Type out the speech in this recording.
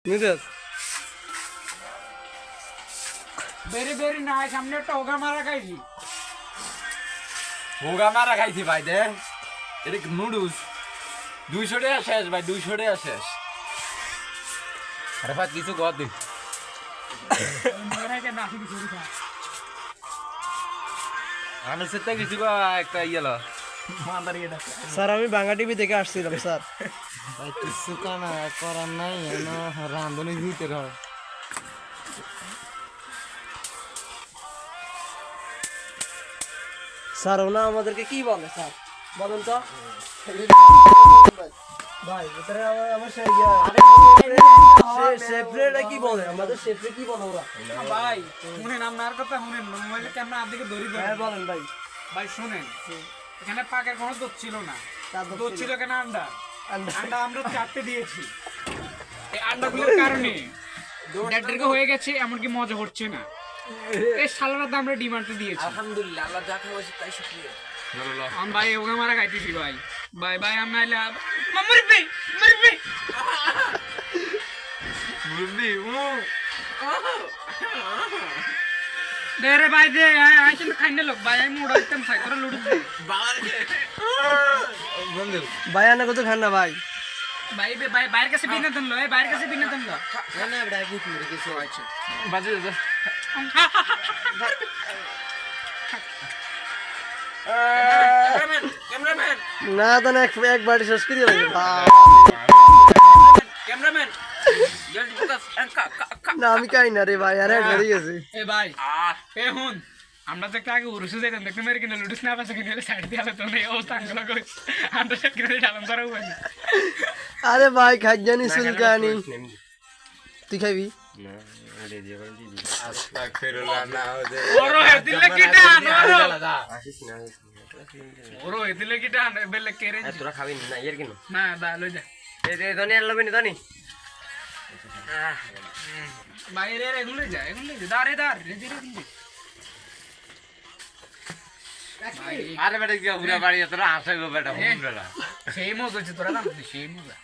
Noodles বেরি বেরি না সামনে একটা হোগা মারা খাইছি ভাই দে এটা নুডলস 200 টাকা শেষ ভাই 200 টাকা শেষ আরে ভাই কিছু গদ দে আমি সেটা কিছু একটা ইয়েলা স্যার আমি বাংলা টিভি থেকে আসছিলাম স্যার। ভাই কিছু কানা করার নাই রান্ধনি দিতে হয়। স্যার ওনা আমাদেরকে কি বলে স্যার বলেন তো ভাই ভিতরে আমার শেফরেটা কি বলে আমাদের শেফরে কি বলে ওরা ভাই শুনেন আপনার কথা শুনেন মোবাইলে ক্যামেরা আদিকে ধরি হ্যাঁ বলেন ভাই। ভাই শুনেন এখানে পাকের কোনো দুধ ছিল না দুধ ছিল কেন আন্ডা আন্ডা আমরা 4টে দিয়েছি এই আন্ডাগুলোর কারণে ডেটকে হয়ে গেছে এমনকি মজা হচ্ছে না এই শালার দাম আমরা ডিমান্ডে দিয়েছি আলহামদুলিল্লাহ আল্লাহ যা খাওয়াছে তাই শুকরিয়া আমি ভাই ওকে মারা খাইতেছি ভাই ভাই ভাই আমি আইলা মুরবি মুরবি মুরবি দে রে ভাই দে আইছেন খাইনে লোক ভাই আমি উড়াইতাম সাই তোরা লুডু দে বন্ধু ভাই আনা কত খান না ভাই ভাই ভাই বাইরের কাছে বিনোদন লো বাইরের কাছে বিনোদন লো না বড় বুঝ মেরে কিছু আছে বাজে দে ক্যামেরাম্যান না তো না একবার শেষ করে দিলাম ক্যামেরাম্যান জলদি ফোকাস না আমি কাই না রে ভাই আরে ধরে গেছে এ ভাই এ হুন আমরা তো একটা আগে উরুসে যাইতাম দেখতে মেরে কিনা লুডুস না পাশে কিনে সাইড দিয়ে আলো তো নেই ও তাঙ্গলা কই আমরা সব কিনে ডালাম ধরা হয় না আরে ভাই খাইজানি সুলকানি তুই খাবি না আরে যে করে দিবি আস্তাগফিরুল্লাহ না ওদে ওরো হেদিলে কিটা ওরো আসিস না ওরো হেদিলে কিটা বেলে কেরে তোরা খাবি না ইয়ার কেন না দা লই যা এই যে ধনি আর লবি ধনি ভাই রে এগুলো যা দারে দার রে রে আরে বেটা কি পুরা বাড়ি তোরা হাসাইবো বেটা হুন বেটা সেই মজা হচ্ছে তোরা না সেই মজা